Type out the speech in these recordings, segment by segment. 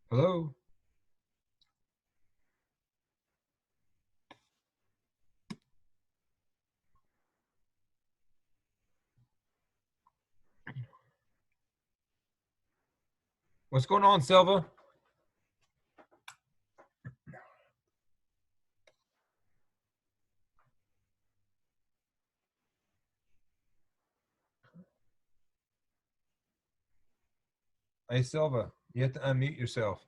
Hello. What's going on, Silva? Hey, Silva, you have to unmute yourself.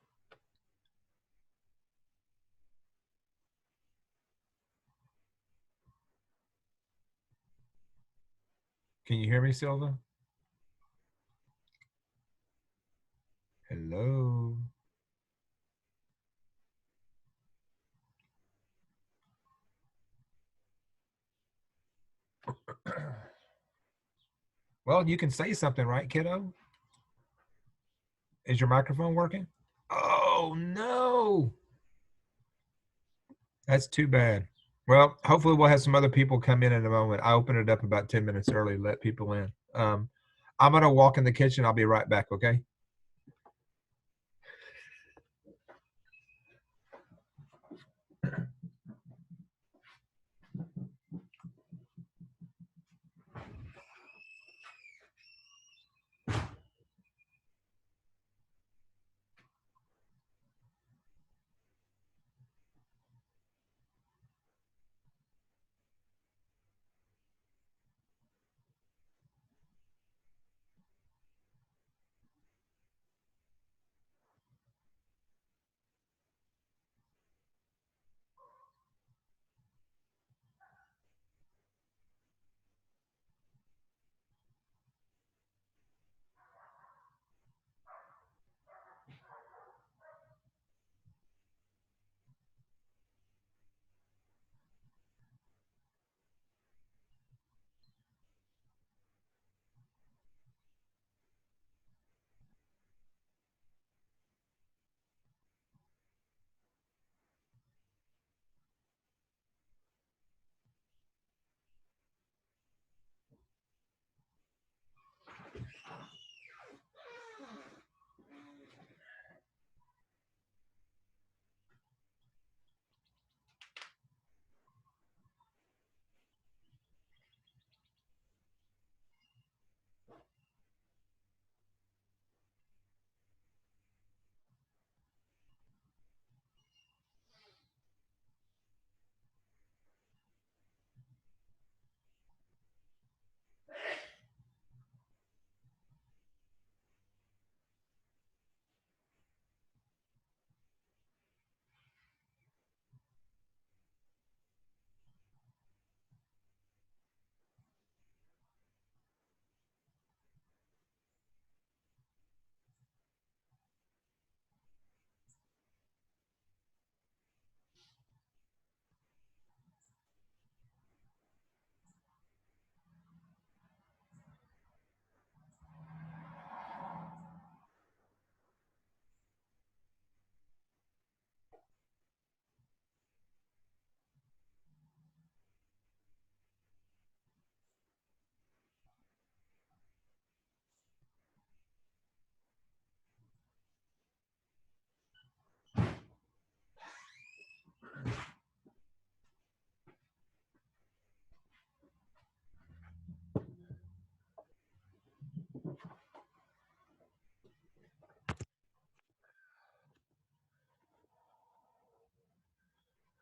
Can you hear me, Silva? Hello. Well, you can say something, right, kiddo? Is your microphone working? Oh, no. That's too bad. Well, hopefully we'll have some other people come in a moment. I opened it up about 10 minutes early to let people in. I'm going to walk in the kitchen. I'll be right back, okay?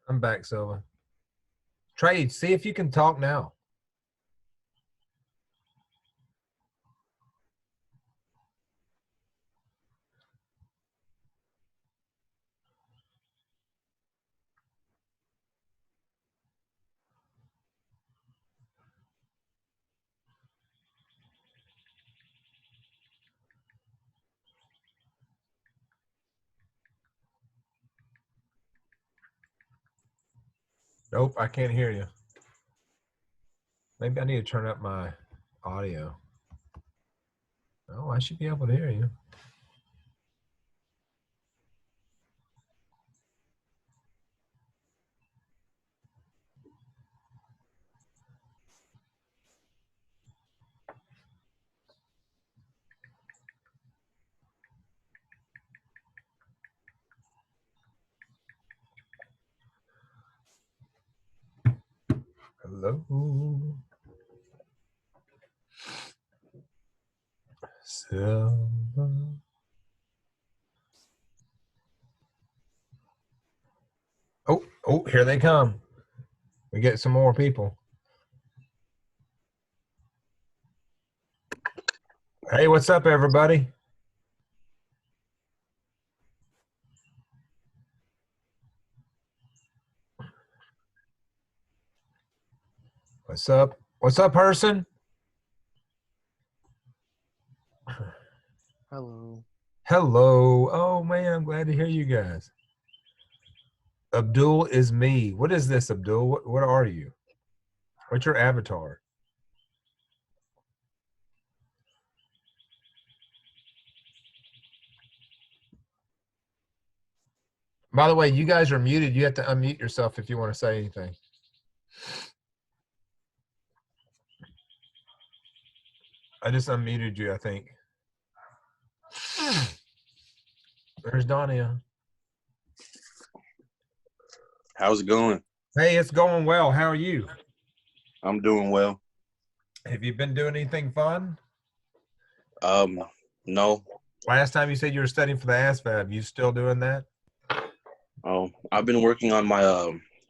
I'm back, Silva. Trade, see if you can talk now. Nope, I can't hear you. Maybe I need to turn up my audio. Oh, I should be able to hear you. Hello. Silver. Oh, here they come. We get some more people. Hey, what's up, everybody? What's up? What's up, person? Hello. Hello. Oh, man, I'm glad to hear you guys. Abdul is me. What is this, Abdul? What are you? What's your avatar? By the way, you guys are muted. You have to unmute yourself if you want to say anything. I just unmuted you, I think. There's Donia. How's it going? Hey, it's going well. How are you? I'm doing well. Have you been doing anything fun? No. Last time you said you were studying for the ASVAB. You still doing that? Oh, I've been working on my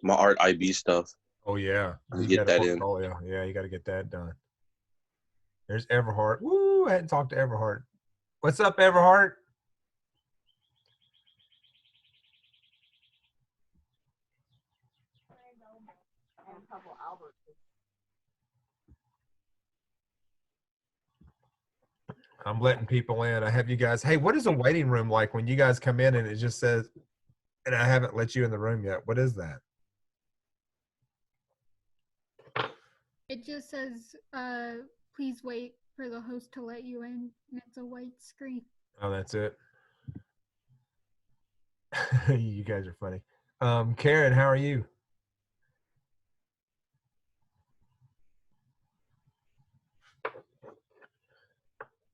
my art IB stuff. Oh, yeah. You Get got a that in. portfolio. Yeah, you got to get that done. There's Everhart. Woo, I hadn't talked to Everhart. What's up, Everhart? I'm letting people in. I have you guys. Hey, what is a waiting room like when you guys come in and it just says, and I haven't let you in the room yet? What is that? It just says, please wait for the host to let you in. And it's a white screen. Oh, that's it. You guys are funny. Karen, how are you?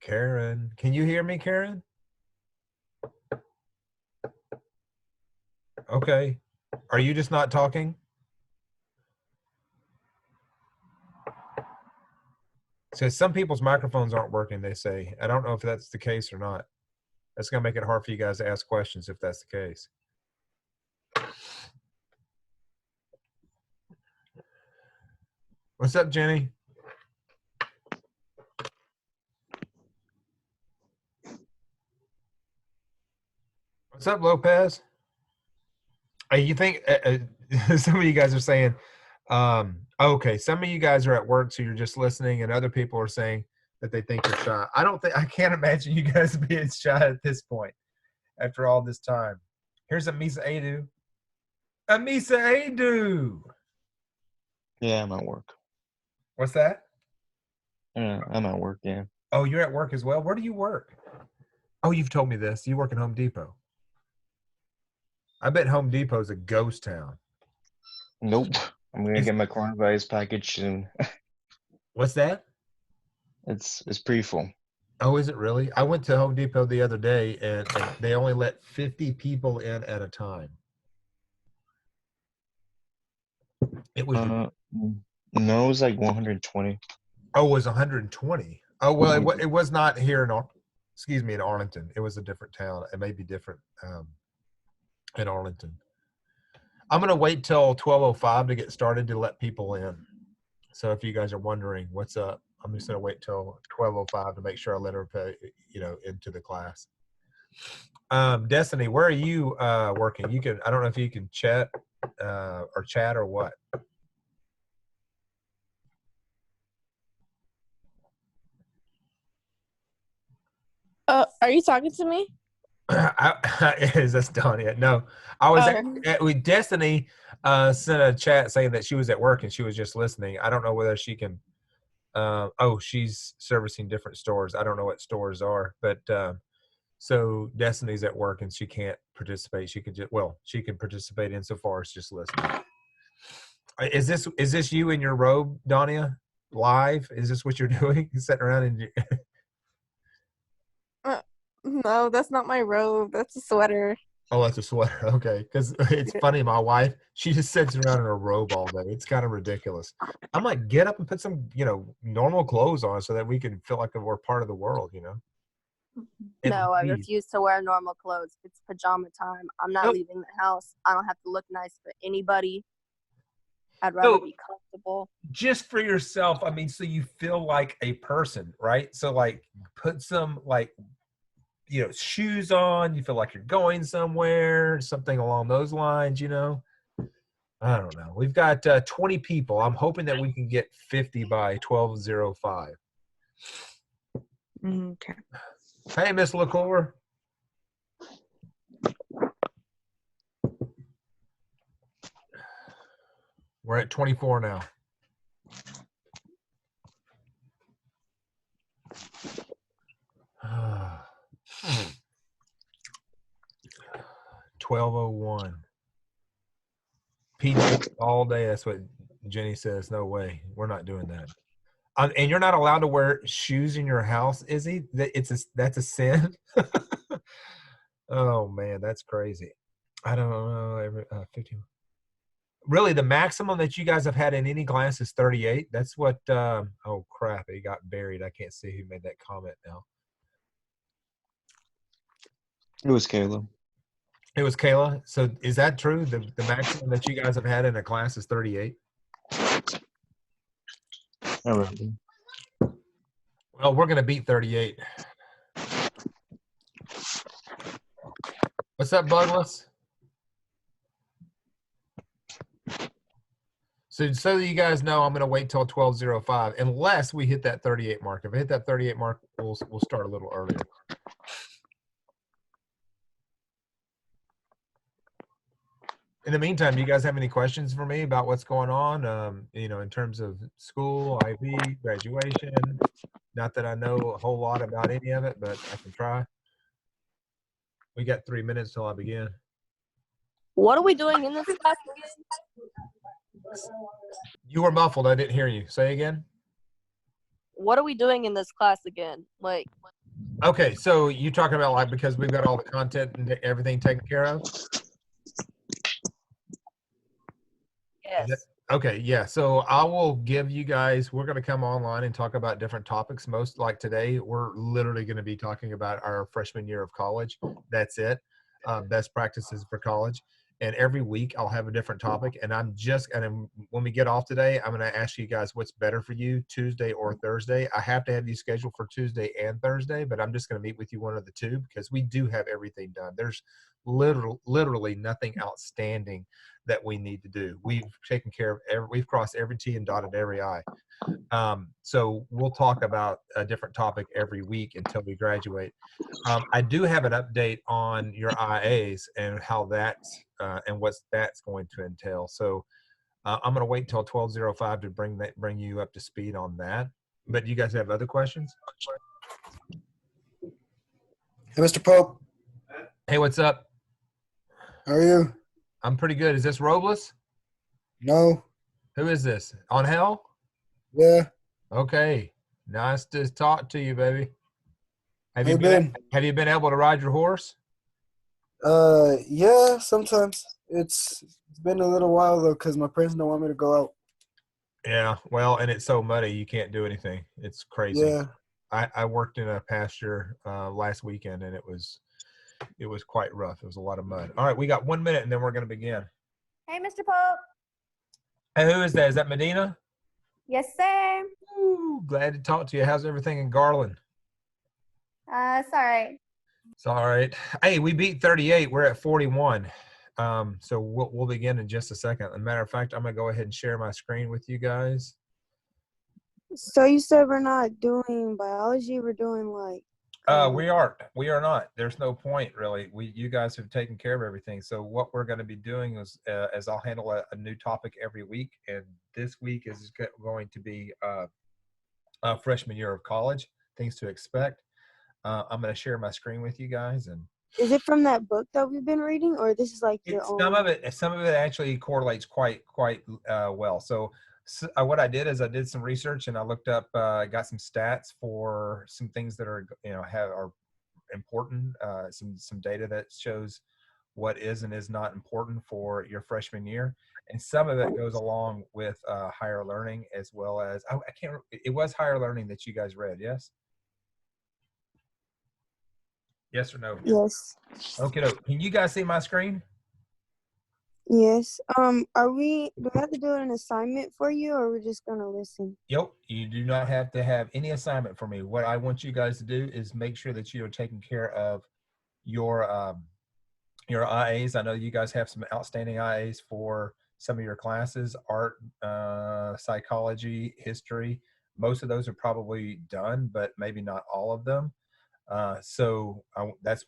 Karen, can you hear me, Karen? Okay. Are you just not talking? So some people's microphones aren't working, they say. I don't know if that's the case or not. That's going to make it hard for you guys to ask questions if that's the case. What's up, Jenny? What's up, Lopez? You think some of you guys are saying, okay, some of you guys are at work, so you're just listening, and other people are saying that they think you're shy. I can't imagine you guys being shy at this point after all this time. Here's Amisa Adu. Amisa Adu. Yeah, I'm at work. What's that? Yeah, I'm at work, yeah. Oh, you're at work as well? Where do you work? Oh, you've told me this. You work at Home Depot. I bet Home Depot's a ghost town. Nope. I'm gonna get my coronavirus package soon. What's that? It's pretty full. Oh, is it really? I went to Home Depot the other day, and they only let 50 people in at a time. It was No, it was like 120. Oh, it was 120. Oh, well, it was not here in Arlington. It was a different town. It may be different in Arlington. I'm going to wait till 12:05 to get started to let people in. So if you guys are wondering what's up, I'm just going to wait till 12:05 to make sure I let everybody, into the class. Destiny, where are you working? I don't know if you can chat or what. Are you talking to me? Is that done yet? No, I was with Destiny sent a chat saying that she was at work and she was just listening. I don't know whether she can. She's servicing different stores. I don't know what stores are, but so Destiny's at work and she can't participate. She can she can participate insofar as just listening. Is this you in your robe, Donia? Live? Is this what you're doing? Sitting around in No, that's not my robe. That's a sweater. Oh, that's a sweater. Okay. Because it's funny. My wife, she just sits around in a robe all day. It's kind of ridiculous. I'm like, get up and put some, normal clothes on so that we can feel like we're part of the world, At No, I least. refuse to wear normal clothes. It's pajama time. I'm not Nope. leaving the house. I don't have to look nice for anybody. I'd rather No. be comfortable. Just for yourself. I mean, so you feel like a person, right? So like put some shoes on, you feel like you're going somewhere, something along those lines, I don't know. We've got 20 people. I'm hoping that we can get 50 by 12:05. Okay. Hey, Miss LaCour. We're at 24 now. Uh, 12:01. PJ all day. That's what Jenny says. No way. We're not doing that. And you're not allowed to wear shoes in your house, is he? That's a sin. Oh man, that's crazy. I don't know. 50. Really, the maximum that you guys have had in any class is 38. That's what. Oh crap! It got buried. I can't see who made that comment now. It was Caleb. It was Kayla. So is that true? The maximum that you guys have had in a class is 38? Not really. Well, we're going to beat 38. What's up, Douglas? So that you guys know, I'm going to wait till 12:05 unless we hit that 38 mark. If I hit that 38 mark, we'll start a little earlier. In the meantime, you guys have any questions for me about what's going on, in terms of school, IB, graduation? Not that I know a whole lot about any of it, but I can try. We got 3 minutes till I begin. What are we doing in this class? You were muffled. I didn't hear you. Say again. What are we doing in this class again? Like, Okay, so you talking about because we've got all the content and everything taken care of? yes. Okay, yeah. So I will give you guys, we're going to come online and talk about different topics. Most like today, we're literally going to be talking about our freshman year of college. That's it. Best practices for college. And every week I'll have a different topic. And when we get off today, I'm going to ask you guys what's better for you, Tuesday or Thursday. I have to have you scheduled for Tuesday and Thursday, but I'm just going to meet with you one of the two because we do have everything done. There's literally nothing outstanding that we need to do. We've taken care of we've crossed every T and dotted every I. So we'll talk about a different topic every week until we graduate. I do have an update on your IAs and how that's and what that's going to entail. So I'm going to wait till 12:05 to bring you up to speed on that. But you guys have other questions? Hey, Mr. Pope. Hey, what's up? How are you? I'm pretty good. Is this Robles? No. Who is this? On hell? Yeah. Okay. Nice to talk to you, baby. Have How you you been? Have you been able to ride your horse? Yeah, sometimes. It's been a little while though, because my parents don't want me to go out. Yeah. Well, and it's so muddy you can't do anything. It's crazy. Yeah. I worked in a pasture last weekend and it was quite rough. It was a lot of mud. All right, we got 1 minute and then we're going to begin. Hey, Mr. Pope. Hey, who is that? Is that Medina? Yes, sir. Ooh, glad to talk to you. How's everything in Garland? It's all right. It's all right. Hey, we beat 38. We're at 41. So we'll begin in just a second. As a matter of fact, I'm going to go ahead and share my screen with you guys. So you said we're not doing biology, we're doing We are not. There's no point really. You guys have taken care of everything. So what we're going to be doing is I'll handle a new topic every week, and this week is going to be freshman year of college, things to expect. I'm going to share my screen with you guys, and is it from that book that we've been reading, or this is like your own? Some of it actually correlates quite well. So what I did is I did some research and I looked up, got some stats for some things that are are important, some data that shows what is and is not important for your freshman year. And some of it goes along with higher learning, as well as, I can't remember, it was higher learning that you guys read, yes? Yes or no? Yes. Okay, can you guys see my screen? Yes. Do we have to do an assignment for you, or we're just gonna listen? Yep, you do not have to have any assignment for me. What I want you guys to do is make sure that you are taking care of your IAs. I know you guys have some outstanding IAs for some of your classes, art, psychology, history. Most of those are probably done, but maybe not all of them. That's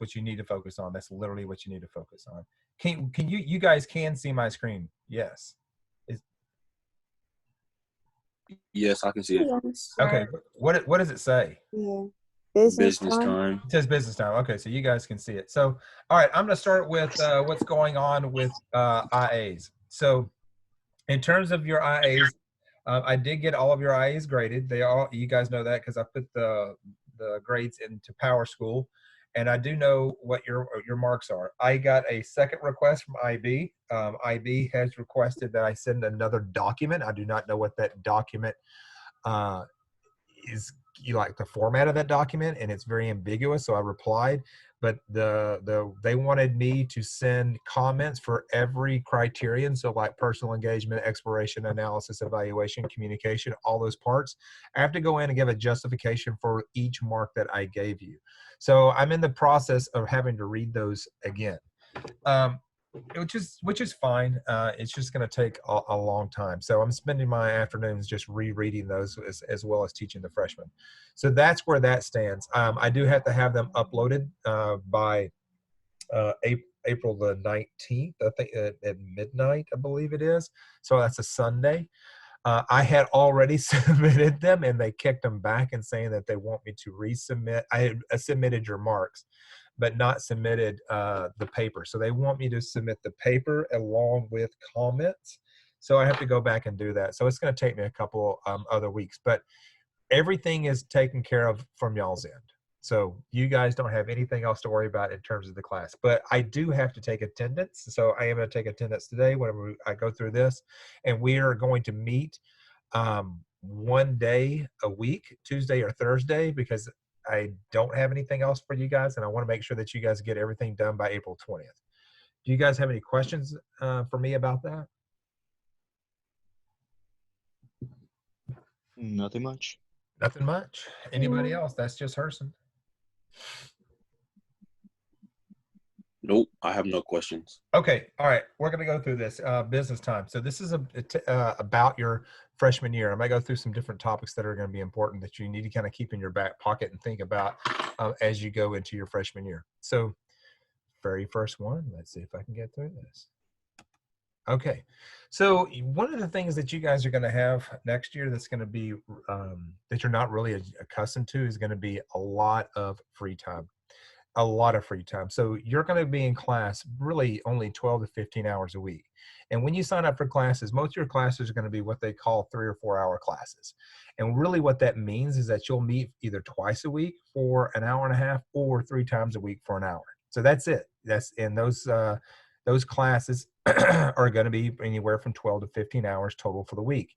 what you need to focus on. That's literally what you need to focus on. Can you guys can see my screen? Yes. Yes, I can see it. Yes. Okay. What does it say? Yeah. Business Business time. time. It says business time. Okay, so you guys can see it. So, all right, I'm going to start with what's going on with IAs. So, in terms of your IAs, I did get all of your IAs graded. You guys know that because I put the grades into Power School, and I do know what your marks are. I got a second request from IB. IB has requested that I send another document. I do not know what that document is, like the format of that document, and it's very ambiguous. So I replied, but they wanted me to send comments for every criterion. So like personal engagement, exploration, analysis, evaluation, communication, all those parts. I have to go in and give a justification for each mark that I gave you. So I'm in the process of having to read those again. Which is fine. It's just going to take a long time. So I'm spending my afternoons just rereading those as well as teaching the freshmen. So that's where that stands. I do have to have them uploaded by April the 19th, I think at midnight, I believe it is. So that's a Sunday. I had already submitted them, and they kicked them back and saying that they want me to resubmit. I had submitted your marks, but not submitted the paper. So they want me to submit the paper along with comments. So I have to go back and do that. So it's going to take me a couple other weeks, but everything is taken care of from y'all's end. So you guys don't have anything else to worry about in terms of the class, but I do have to take attendance. So I am going to take attendance today whenever I go through this, and we are going to meet one day a week, Tuesday or Thursday, because I don't have anything else for you guys, and I want to make sure that you guys get everything done by April 20th. Do you guys have any questions for me about that? Nothing much. Nothing much. Anybody else? That's just Herson. Nope, I have no questions. Okay, all right. We're going to go through this business time. So this is about your freshman year. I'm going to go through some different topics that are going to be important that you need to kind of keep in your back pocket and think about as you go into your freshman year. So very first one, let's see if I can get through this. Okay, so one of the things that you guys are going to have next year that's going to be that you're not really accustomed to is going to be a lot of free time. A lot of free time. So you're going to be in class really only 12 to 15 hours a week. And when you sign up for classes, most of your classes are going to be what they call 3 or 4 hour classes. And really what that means is that you'll meet either twice a week for an hour and a half or 3 times a week for an hour. So that's it. And those classes are going to be anywhere from 12 to 15 hours total for the week.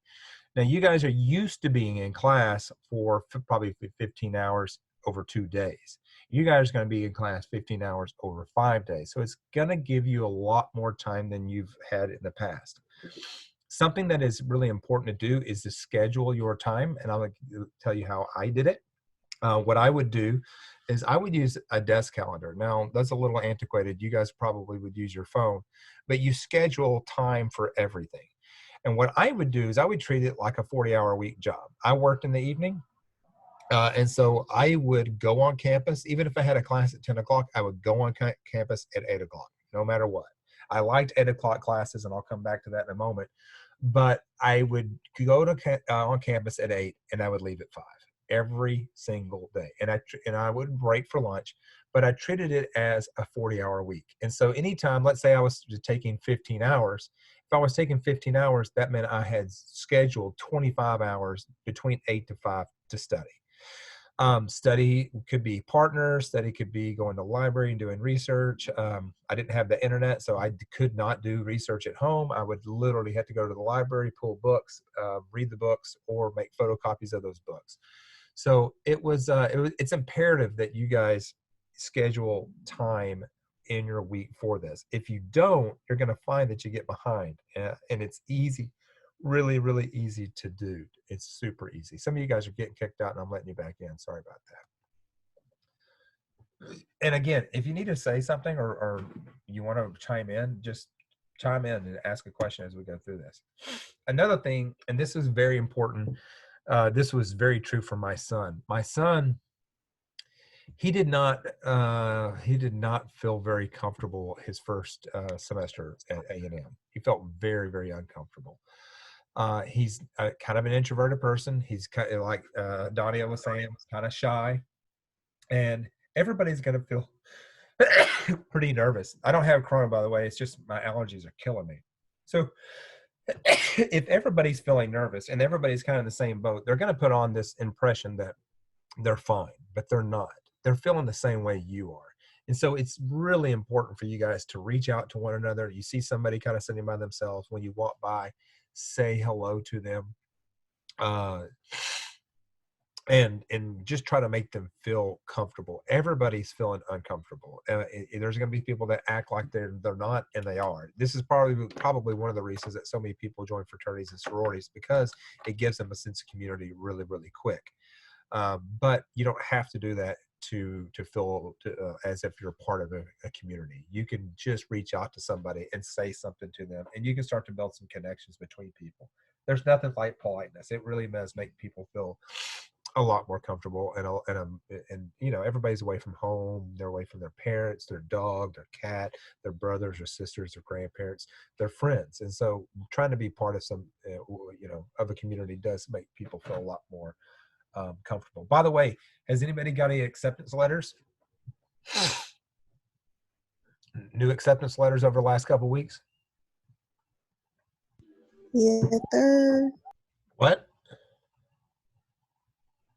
Now you guys are used to being in class for probably 15 hours over 2 days. You guys are going to be in class 15 hours over 5 days. So it's going to give you a lot more time than you've had in the past. Something that is really important to do is to schedule your time. And I'm going to tell you how I did it. What I would do is I would use a desk calendar. Now, that's a little antiquated. You guys probably would use your phone, but you schedule time for everything. And what I would do is I would treat it like a 40-hour-a-week job. I worked in the evening. And so I would go on campus, even if I had a class at 10 o'clock, I would go on campus at 8 o'clock, no matter what. I liked 8 o'clock classes, and I'll come back to that in a moment. But I would go to on campus at 8, and I would leave at 5 every single day. And I would break for lunch, but I treated it as a 40-hour week. And so anytime, let's say I was taking 15 hours, if I was taking 15 hours, that meant I had scheduled 25 hours between 8 to 5 to study. Study could be partners. Study could be going to the library and doing research. I didn't have the internet, so I could not do research at home. I would literally have to go to the library, pull books, read the books, or make photocopies of those books. So it's imperative that you guys schedule time in your week for this. If you don't, you're going to find that you get behind, and it's easy, really, really easy to do. It's super easy. Some of you guys are getting kicked out and I'm letting you back in. Sorry about that. And again, if you need to say something or you want to chime in, just chime in and ask a question as we go through this. Another thing, and this is very important, this was very true for my son. My son, he did not feel very comfortable his first semester at A&M. He felt very, very uncomfortable. He's kind of an introverted person. He's kind of like Donnie was saying, kind of shy, and everybody's going to feel pretty nervous. I don't have corona, by the way. It's just my allergies are killing me. So if everybody's feeling nervous and everybody's kind of in the same boat, they're going to put on this impression that they're fine, but they're not. They're feeling the same way you are. And so it's really important for you guys to reach out to one another. You see somebody kind of sitting by themselves, when you walk by, say hello to them, and just try to make them feel comfortable. Everybody's feeling uncomfortable. There's going to be people that act like they're not, and they are. This is probably one of the reasons that so many people join fraternities and sororities, because it gives them a sense of community really, really quick. But you don't have to do that to feel as if you're part of a community. You can just reach out to somebody and say something to them, and you can start to build some connections between people. There's nothing like politeness. It really does make people feel a lot more comfortable, and you know, everybody's away from home. They're away from their parents, their dog, their cat, their brothers or sisters or grandparents, their friends. And so trying to be part of some of a community does make people feel a lot more comfortable. By the way, has anybody got any acceptance letters? New acceptance letters over the last couple of weeks? Yeah, sir. What?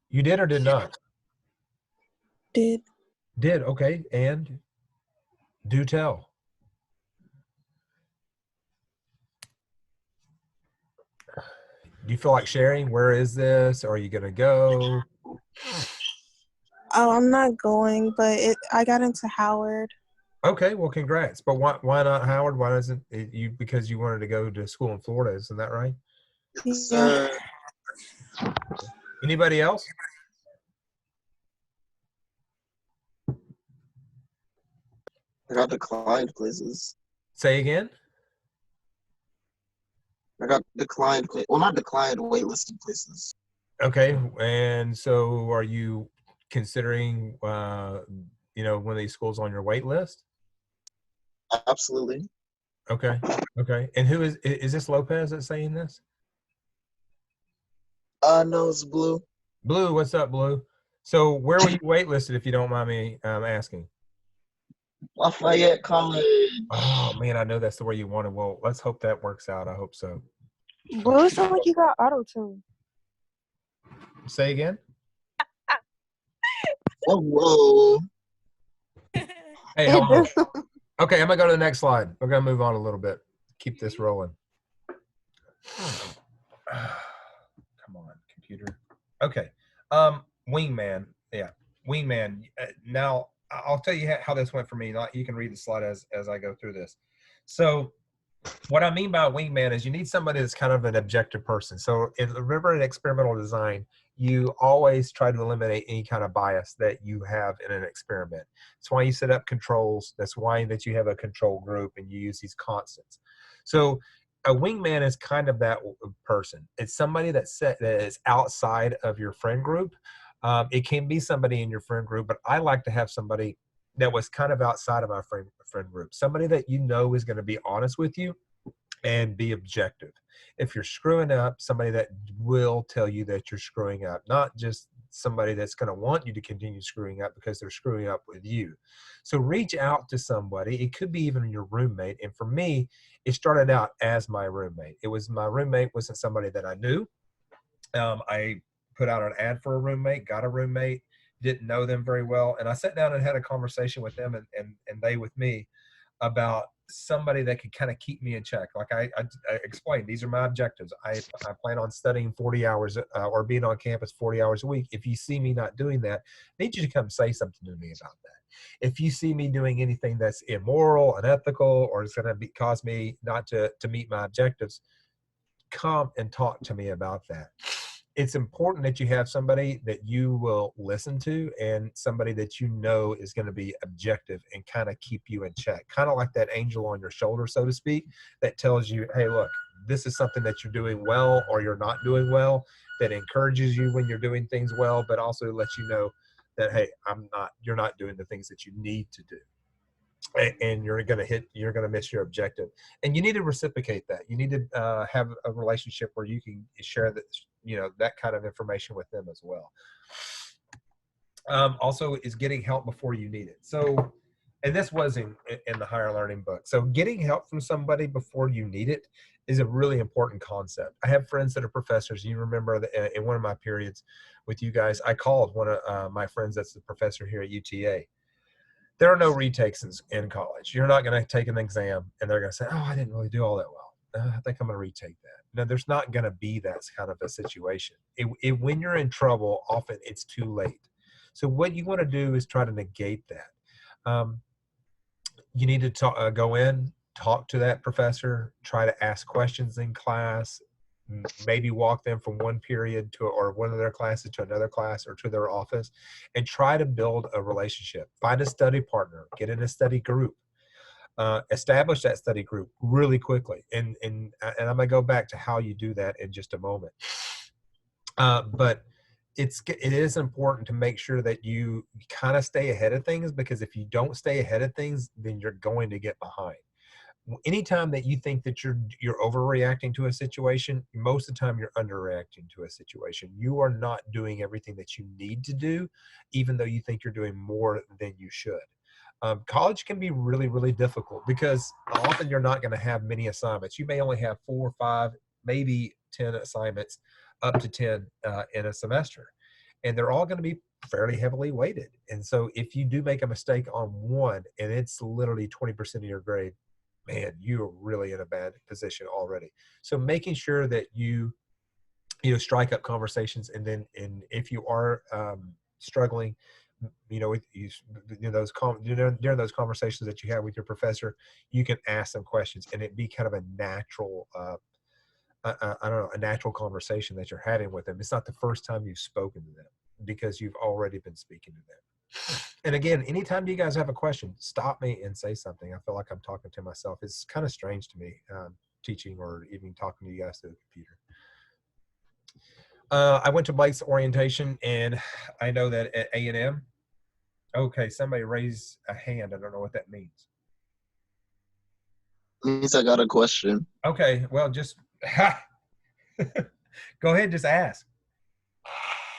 You did or did not? Did. Did, okay. And do tell. Do you feel like sharing? Where is this? Are you going to go? Oh, I'm not going, but I got into Howard. Okay, well, congrats. But why not Howard? Why doesn't you? Because you wanted to go to school in Florida, isn't that right? Yeah. Anybody else? I got declined places. Say again? I got declined, well, not declined, waitlisted places. Okay, and so are you considering, one of these schools on your wait list? Absolutely. Okay, okay. And who is this Lopez that's saying this? No, it's Blue. Blue, what's up, Blue? So where were you waitlisted, if you don't mind me asking? Lafayette College. Oh, man, I know that's the way you wanted. Well, let's hope that works out. I hope so. Blue, sound like you got auto-tune. Say again? Oh, whoa. Hey, hold on. Okay, I'm going to go to the next slide. We're going to move on a little bit. Keep this rolling. Come on, computer. Okay. Wingman. Yeah, Wingman. Now, I'll tell you how this went for me. You can read the slide as I go through this. So what I mean by a wingman is you need somebody that's kind of an objective person. So remember, in experimental design, you always try to eliminate any kind of bias that you have in an experiment. That's why you set up controls. That's why that you have a control group and you use these constants. So a wingman is kind of that person. It's somebody that is outside of your friend group. It can be somebody in your friend group, but I like to have somebody that was kind of outside of my friend group. Somebody that you know is going to be honest with you and be objective. If you're screwing up, somebody that will tell you that you're screwing up, not just somebody that's going to want you to continue screwing up because they're screwing up with you. So reach out to somebody. It could be even your roommate. And for me, it started out as my roommate. My roommate wasn't somebody that I knew. I put out an ad for a roommate, got a roommate, didn't know them very well. And I sat down and had a conversation with them and they with me about somebody that could kind of keep me in check. Like I explained, these are my objectives. I plan on studying 40 hours or being on campus 40 hours a week. If you see me not doing that, I need you to come say something to me about that. If you see me doing anything that's immoral, unethical, or is going to cause me not to meet my objectives, come and talk to me about that. It's important that you have somebody that you will listen to and somebody that you know is going to be objective and kind of keep you in check. Kind of like that angel on your shoulder, so to speak, that tells you, hey, look, this is something that you're doing well or you're not doing well, that encourages you when you're doing things well, but also lets you know that, hey, you're not doing the things that you need to do. And you're going to miss your objective. And you need to reciprocate that. You need to have a relationship where you can share that, that kind of information with them as well. Also is getting help before you need it. So, and this was in the higher learning book. So getting help from somebody before you need it is a really important concept. I have friends that are professors. You remember that in one of my periods with you guys, I called one of my friends that's the professor here at UTA. There are no retakes in college. You're not going to take an exam and they're going to say, oh, I didn't really do all that well. I think I'm going to retake that. No, there's not going to be that kind of a situation. When you're in trouble, often it's too late. So what you want to do is try to negate that. You need to go in, talk to that professor, try to ask questions in class, maybe walk them from one period or one of their classes to another class or to their office, and try to build a relationship. Find a study partner, get in a study group, establish that study group really quickly. And I'm going to go back to how you do that in just a moment. But it is important to make sure that you kind of stay ahead of things, because if you don't stay ahead of things, then you're going to get behind. Anytime that you think that you're overreacting to a situation, most of the time you're underreacting to a situation. You are not doing everything that you need to do, even though you think you're doing more than you should. College can be really, really difficult because often you're not going to have many assignments. You may only have 4 or 5, maybe 10 assignments, up to 10 in a semester. And they're all going to be fairly heavily weighted. And so if you do make a mistake on one and it's literally 20% of your grade, man, you're really in a bad position already. So making sure that you strike up conversations, and if you are struggling, during those conversations that you have with your professor, you can ask them questions, and it be kind of a natural, a natural conversation that you're having with them. It's not the first time you've spoken to them, because you've already been speaking to them. And again, anytime you guys have a question, stop me and say something. I feel like I'm talking to myself. It's kind of strange to me, teaching or even talking to you guys through the computer. I went to Blake's orientation, and I know that at A&M, okay, somebody raised a hand. I don't know what that means. Means I got a question. Okay, well, just go ahead, just ask.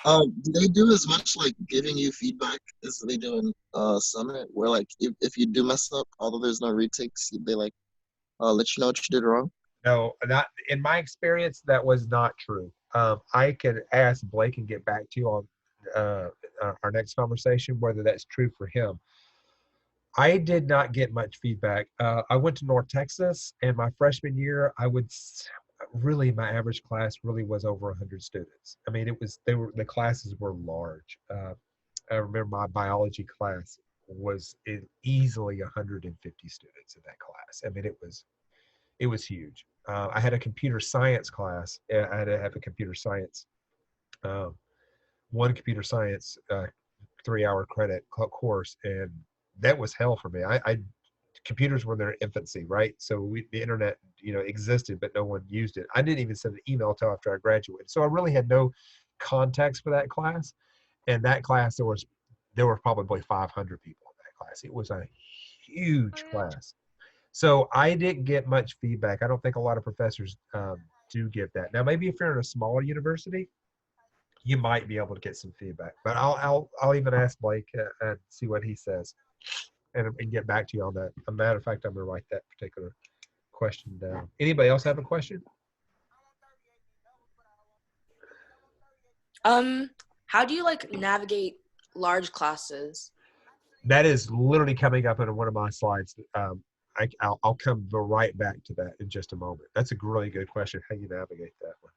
Do they do as much like giving you feedback as they do in Summit, where like if you do mess up, although there's no retakes, they like let you know what you did wrong? No, not in my experience. That was not true. I could ask Blake and get back to you on our next conversation whether that's true for him. I did not get much feedback. I went to North Texas, and my freshman year, my average class really was over 100 students. I mean, the classes were large. I remember my biology class was easily 150 students in that class. I mean, it was huge. I had a computer science class. I had to have a computer science, one computer science 3-hour credit course, and that was hell for me. Computers were in their infancy, right? So the internet, existed, but no one used it. I didn't even send an email till after I graduated. So I really had no context for that class. And that class, there were probably 500 people in that class. It was a huge class. So I didn't get much feedback. I don't think a lot of professors do get that. Now, maybe if you're in a smaller university, you might be able to get some feedback. But I'll even ask Blake and see what he says, and get back to you on that. As a matter of fact, I'm going to write that particular question down. Anybody else have a question? How do you navigate large classes? That is literally coming up in one of my slides. I'll come right back to that in just a moment. That's a really good question, how you navigate that one.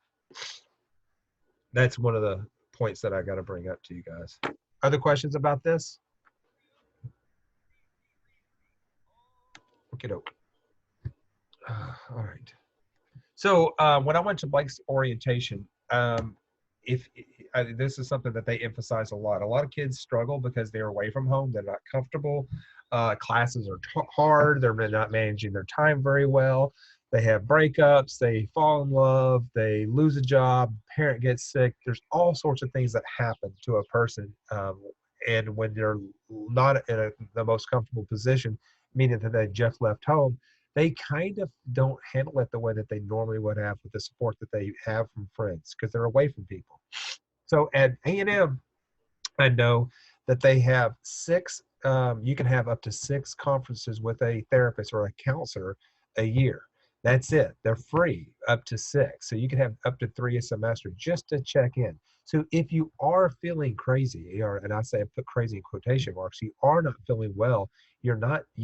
That's one of the points that I got to bring up to you guys. Other questions about this? Okay, doke. All right. So when I went to Blake's orientation, this is something that they emphasize a lot. A lot of kids struggle because they're away from home. They're not comfortable. Classes are hard. They're not managing their time very well. They have breakups. They fall in love. They lose a job. Parent gets sick. There's all sorts of things that happen to a person. And when they're not in the most comfortable position, meaning that they just left home, they kind of don't handle it the way that they normally would have with the support that they have from friends because they're away from people. So at A&M, I know that they have you can have up to 6 conferences with a therapist or a counselor a year. That's it. They're free up to 6. So you can have up to 3 a semester just to check in. So if you are feeling crazy, and I say I put crazy in quotation marks, you are not feeling well, you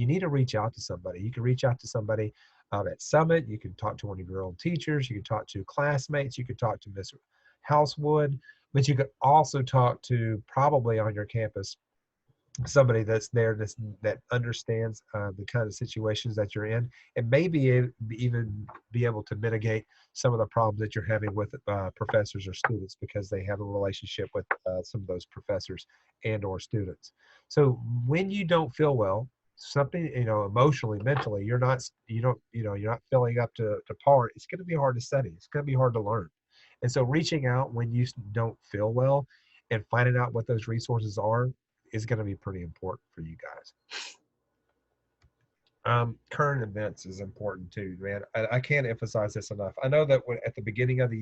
need to reach out to somebody. You can reach out to somebody at Summit. You can talk to one of your own teachers. You can talk to classmates. You can talk to Miss Housewood. But you could also talk to, probably on your campus, somebody that's there that understands the kind of situations that you're in, and maybe even be able to mitigate some of the problems that you're having with professors or students because they have a relationship with some of those professors and or students. So when you don't feel well, something, emotionally, mentally, you're not feeling up to par, it's going to be hard to study. It's going to be hard to learn. And so reaching out when you don't feel well and finding out what those resources are is going to be pretty important for you guys. Current events is important too, man. I can't emphasize this enough. I know that at the beginning of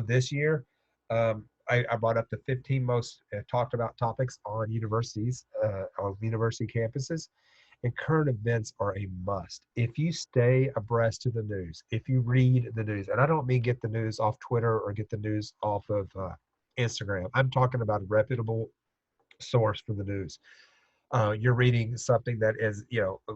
this year, I brought up the 15 most talked about topics on universities, on university campuses, and current events are a must. If you stay abreast to the news, if you read the news, and I don't mean get the news off Twitter or get the news off of Instagram. I'm talking about a reputable source for the news. You're reading something that is,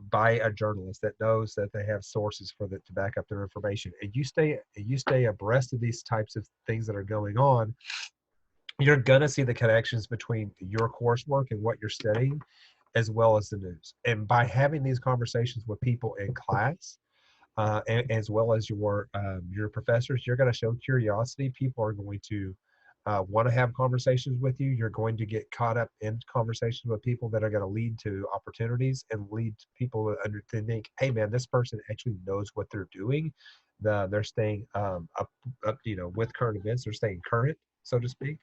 by a journalist that knows that they have sources to back up their information, and you stay abreast of these types of things that are going on. You're gonna see the connections between your coursework and what you're studying, as well as the news. And by having these conversations with people in class, as well as your professors, you're going to show curiosity. People are going to want to have conversations with you. You're going to get caught up in conversations with people that are going to lead to opportunities and lead people to think, hey man, this person actually knows what they're doing. They're staying up, with current events. They're staying current, so to speak.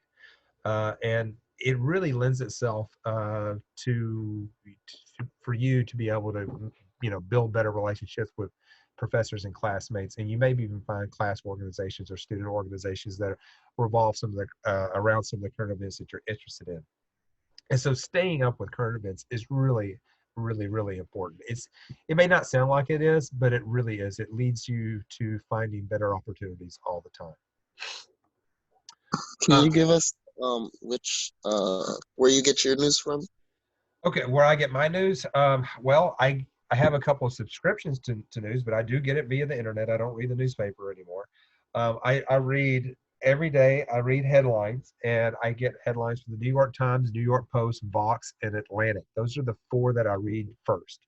And it really lends itself for you to be able to, build better relationships with professors and classmates. And you maybe even find class organizations or student organizations that revolve around some of the current events that you're interested in. And so staying up with current events is really, really, really important. It may not sound like it is, but it really is. It leads you to finding better opportunities all the time. Can you give us where you get your news from? Okay, where I get my news? Well, I have a couple of subscriptions to news, but I do get it via the internet. I don't read the newspaper anymore. I read every day. I read headlines, and I get headlines from the New York Times, New York Post, Vox, and Atlantic. Those are the 4 that I read first.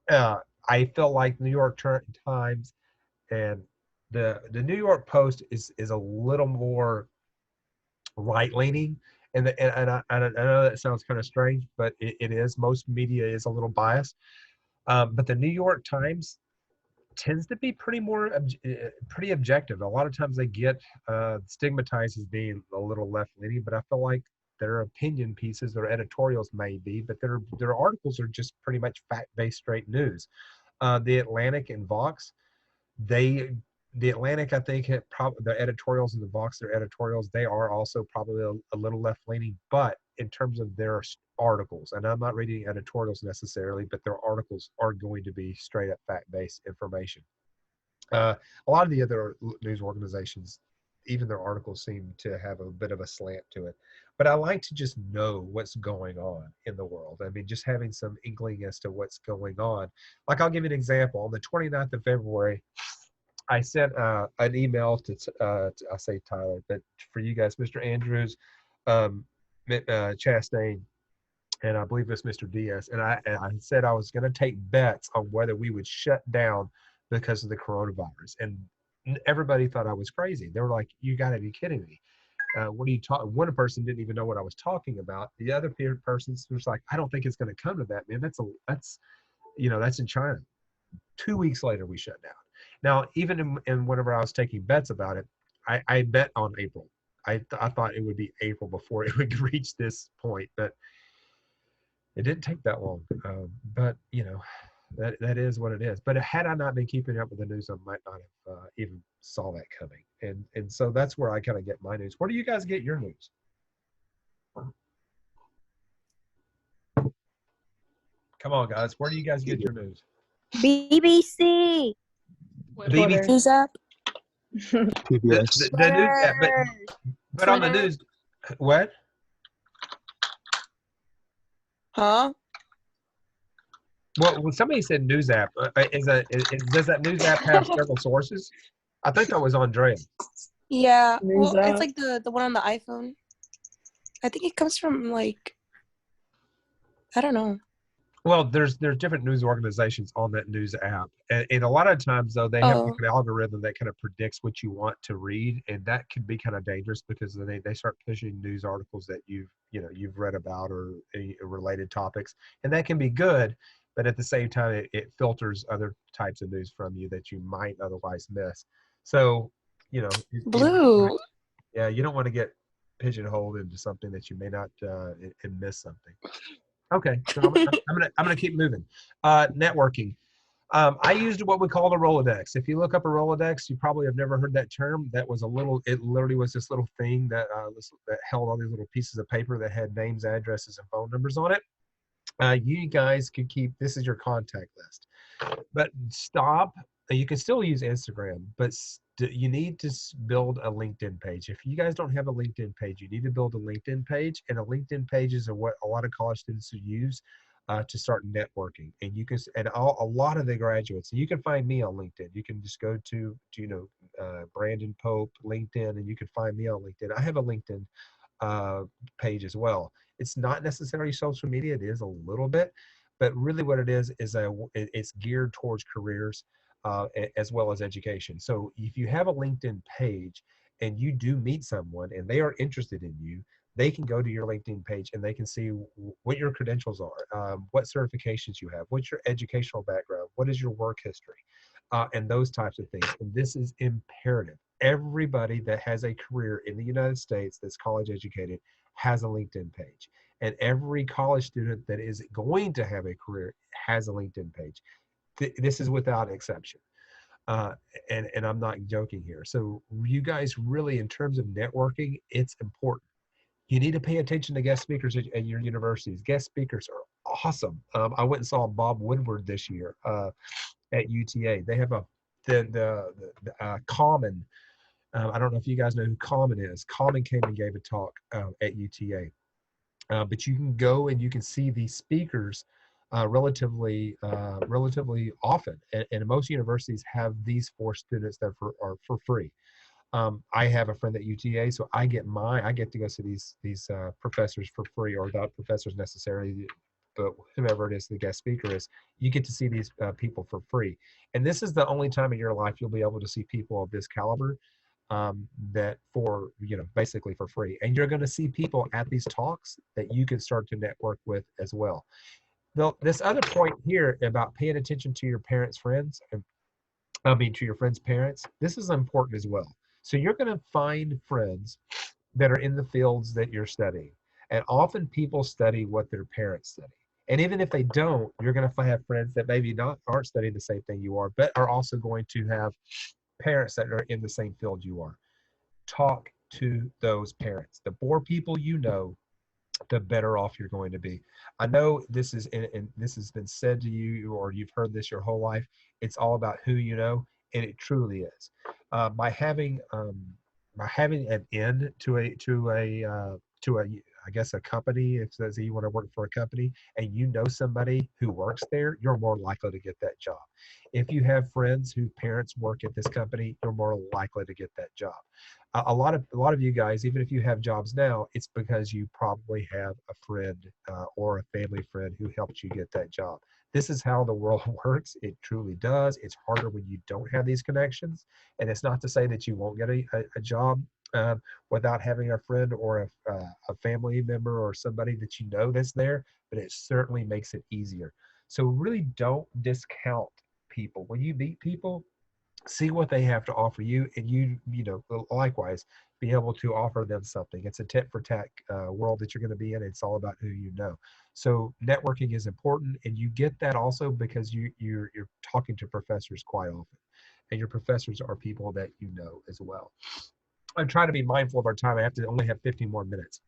I feel like New York Times and the New York Post is a little more right-leaning, and I know that sounds kind of strange, but it is. Most media is a little biased, but the New York Times tends to be pretty objective. A lot of times they get stigmatized as being a little left-leaning, but I feel like their opinion pieces, their editorials may be, but their articles are just pretty much fact-based, straight news. The Atlantic and Vox, the Atlantic, I think, the editorials and the Vox, their editorials, they are also probably a little left-leaning, but in terms of their articles, and I'm not reading editorials necessarily, but their articles are going to be straight-up fact-based information. A lot of the other news organizations, even their articles seem to have a bit of a slant to it. But I like to just know what's going on in the world. I mean, just having some inkling as to what's going on. Like, I'll give you an example. On the 29th of February, I sent an email I say Tyler, but for you guys, Mr. Andrews, Chastain, and I believe it's Mr. Diaz. And I said I was going to take bets on whether we would shut down because of the coronavirus. And everybody thought I was crazy. They were like, "You got to be kidding me. What are you talking?" One person didn't even know what I was talking about. The other person was like, "I don't think it's going to come to that, man. That's in China." 2 weeks later, we shut down. Now, even in whenever I was taking bets about it, I bet on April. I thought it would be April before it would reach this point, but it didn't take that long. But that is what it is. But had I not been keeping up with the news, I might not have even saw that coming. And so that's where I kind of get my news. Where do you guys get your news? Come on, guys. Where do you guys get your news? BBC. BBC. News app. The news app, but on the news, what? Huh? Well, when somebody said news app, does that news app have several sources? I think that was Andrea. Yeah. News Well, app. it's like the one on the iPhone. I think it comes from like, I don't know. Well, there's different news organizations on that news app, and a lot of times though they have like an algorithm that kind of predicts what you want to read, and that can be kind of dangerous because they start pushing news articles that you've read about or related topics, and that can be good, but at the same time it filters other types of news from you that you might otherwise miss. So Blue. yeah, you don't want to get pigeonholed into something that you may not and miss something. Okay, so I'm gonna keep moving. Networking. I used what we call a Rolodex. If you look up a Rolodex, you probably have never heard that term. It literally was this little thing that held all these little pieces of paper that had names, addresses, and phone numbers on it. You guys could keep, this is your contact list. But you can still use Instagram, but you need to build a LinkedIn page. If you guys don't have a LinkedIn page, you need to build a LinkedIn page. And a LinkedIn page is what a lot of college students use to start networking. And a lot of the graduates, and you can find me on LinkedIn. You can just go to Brandon Pope LinkedIn, and you can find me on LinkedIn. I have a LinkedIn page as well. It's not necessarily social media. It is a little bit, but really what it is it's geared towards careers as well as education. So if you have a LinkedIn page and you do meet someone and they are interested in you, they can go to your LinkedIn page and they can see what your credentials are, what certifications you have, what's your educational background, what is your work history, and those types of things. And this is imperative. Everybody that has a career in the United States that's college educated has a LinkedIn page. And every college student that is going to have a career has a LinkedIn page. This is without exception. And I'm not joking here. So you guys really, in terms of networking, it's important. You need to pay attention to guest speakers at your universities. Guest speakers are awesome. I went and saw Bob Woodward this year at UTA. They have the Common. I don't know if you guys know who Common is. Common came and gave a talk at UTA. But you can go and you can see these speakers relatively often. And most universities have these for students that are for free. I have a friend at UTA, so I get to go see these professors for free, or not professors necessarily, but whomever it is the guest speaker is. You get to see these people for free. And this is the only time in your life you'll be able to see people of this caliber that for basically for free. And you're going to see people at these talks that you can start to network with as well. Now, this other point here about paying attention to your parents' friends, to your friends' parents, this is important as well. So you're going to find friends that are in the fields that you're studying. And often people study what their parents study. And even if they don't, you're going to have friends that maybe aren't studying the same thing you are, but are also going to have parents that are in the same field you are. Talk to those parents. The more people you know, the better off you're going to be. I know this is, and this has been said to you, or you've heard this your whole life. It's all about who you know, and it truly is. By having by having an end to a I guess a company, if says you want to work for a company and you know somebody who works there, you're more likely to get that job. If you have friends whose parents work at this company, you're more likely to get that job. A lot of you guys, even if you have jobs now, it's because you probably have a friend or a family friend who helped you get that job. This is how the world works. It truly does. It's harder when you don't have these connections. And it's not to say that you won't get a job without having a friend or a family member or somebody that you know that's there, but it certainly makes it easier. So really don't discount people. When you meet people, see what they have to offer you, and likewise be able to offer them something. It's a tit for tat world that you're going to be in. It's all about who you know. So networking is important, and you get that also because you're talking to professors quite often, and your professors are people that you know as well. I'm trying to be mindful of our time. I have to only have 15 more minutes.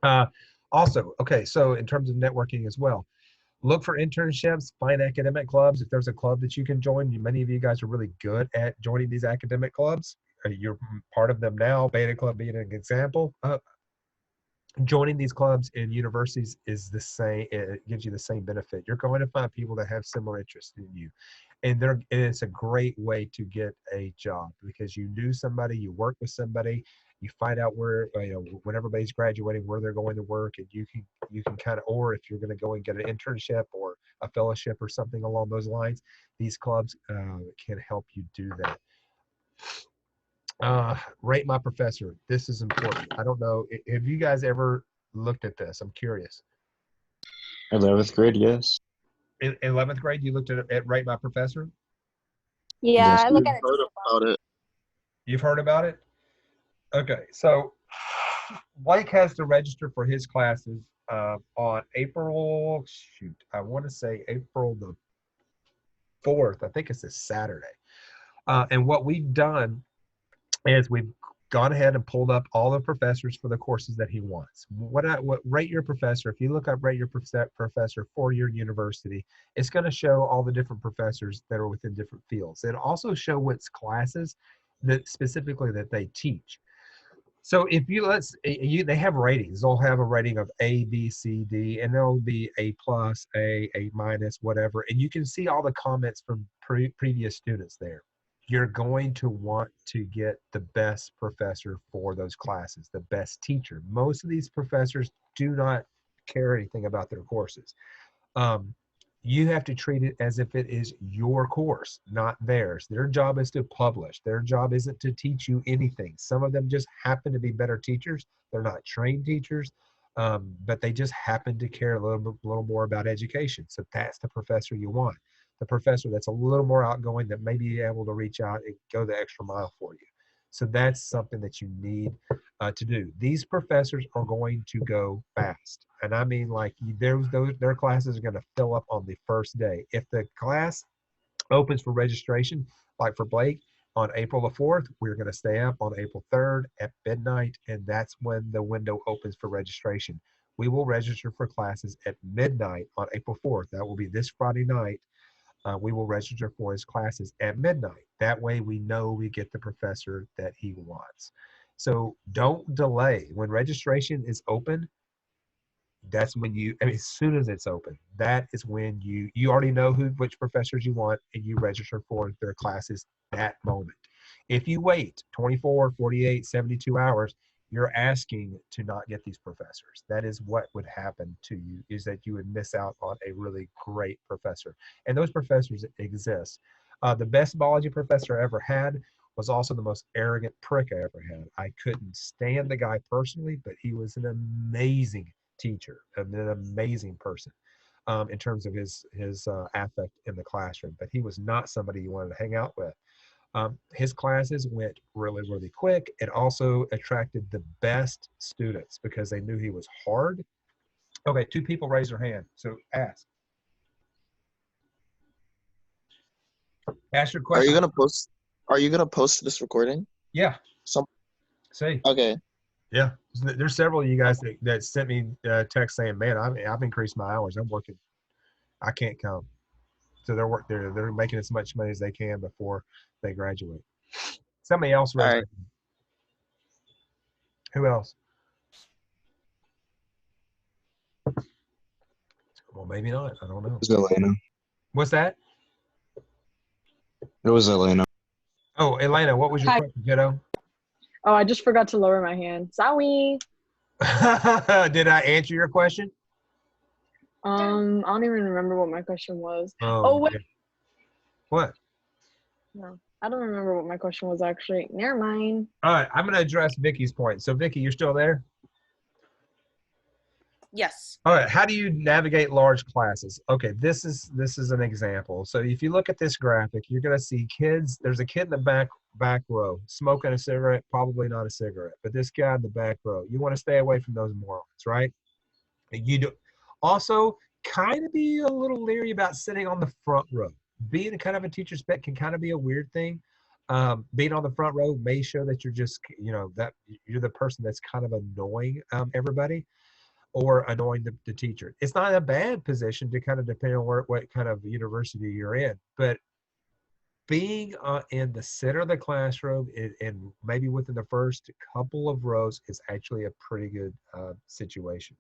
uh, Also, okay, so in terms of networking as well, look for internships, find academic clubs. If there's a club that you can join, many of you guys are really good at joining these academic clubs. You're part of them now, Beta Club being an example. Joining these clubs in universities is the same. It gives you the same benefit. You're going to find people that have similar interests in you, and it's a great way to get a job because you knew somebody, you work with somebody, you find out where when everybody's graduating where they're going to work, and you can kind of, or if you're going to go and get an internship or a fellowship or something along those lines, these clubs can help you do that. Rate my professor. This is important. I don't know. Have you guys ever looked at this? I'm curious. 11th grade, yes. In 11th grade, you looked at Rate My Professor? Yeah, Yes. I look We've at it heard too. about it. You've heard about it? Okay, so Blake has to register for his classes on April, shoot, I want to say April the 4th. I think it's a Saturday. And what we've done is we've gone ahead and pulled up all the professors for the courses that he wants. What Rate Your Professor, if you look up Rate Your Professor for your university, it's going to show all the different professors that are within different fields. It'll also show what's classes that specifically that they teach. So if they have ratings. They'll have a rating of A, B, C, D, and there'll be A plus, A minus, whatever. And you can see all the comments from previous students there. You're going to want to get the best professor for those classes, the best teacher. Most of these professors do not care anything about their courses. Um, you have to treat it as if it is your course, not theirs. Their job is to publish. Their job isn't to teach you anything. Some of them just happen to be better teachers. They're not trained teachers, but they just happen to care a little more about education. So that's the professor you want. The professor that's a little more outgoing, that may be able to reach out and go the extra mile for you. So that's something that you need to do. These professors are going to go fast. And I mean, like, their classes are going to fill up on the first day. If the class opens for registration, like for Blake, on April the 4th, we're going to stay up on April 3rd at midnight, and that's when the window opens for registration. We will register for classes at midnight on April 4th. That will be this Friday night. We will register for his classes at midnight. That way we know we get the professor that he wants. So don't delay. When registration is open, that's when as soon as it's open, that is when you already know which professors you want, and you register for their classes that moment. If you wait 24, 48, 72 hours, you're asking to not get these professors. That is what would happen to you, is that you would miss out on a really great professor. And those professors exist. The best biology professor I ever had was also the most arrogant prick I ever had. I couldn't stand the guy personally, but he was an amazing teacher, an amazing person in terms of his affect in the classroom. But he was not somebody you wanted to hang out with. His classes went really, really quick. It also attracted the best students because they knew he was hard. Okay, 2 people raise their hand. So ask your Are question. you gonna post? Are you gonna post this recording? Yeah. Some. See. Okay. Yeah. There's several of you guys that sent me text saying, "Man, I've increased my hours. I'm working. I can't come." So they're making as much money as they can before they graduate. Somebody else All raised right. their hand. Who else? Well, maybe not. I don't know. It was Elena. What's that? It was Elena. Oh, Elena, what was your Hi. question, kiddo? Oh, I just forgot to lower my hand. Sorry. Did I answer your question? I don't even remember what my question was. Oh, Oh, wait. yeah. What? No, I don't remember what my question was actually. Never mind. All right, I'm going to address Vicky's point. So, Vicky, you're still there? Yes. All right, how do you navigate large classes? Okay, this is an example. So if you look at this graphic, you're going to see kids. There's a kid in the back row smoking a cigarette, probably not a cigarette, but this guy in the back row. You want to stay away from those morons, right? You do also kind of be a little leery about sitting on the front row. Being kind of a teacher's pet can kind of be a weird thing. Being on the front row may show that you're just, that you're the person that's kind of annoying everybody, or annoying the teacher. It's not a bad position to kind of depend on what kind of university you're in, but being in the center of the classroom and maybe within the first couple of rows is actually a pretty good situation.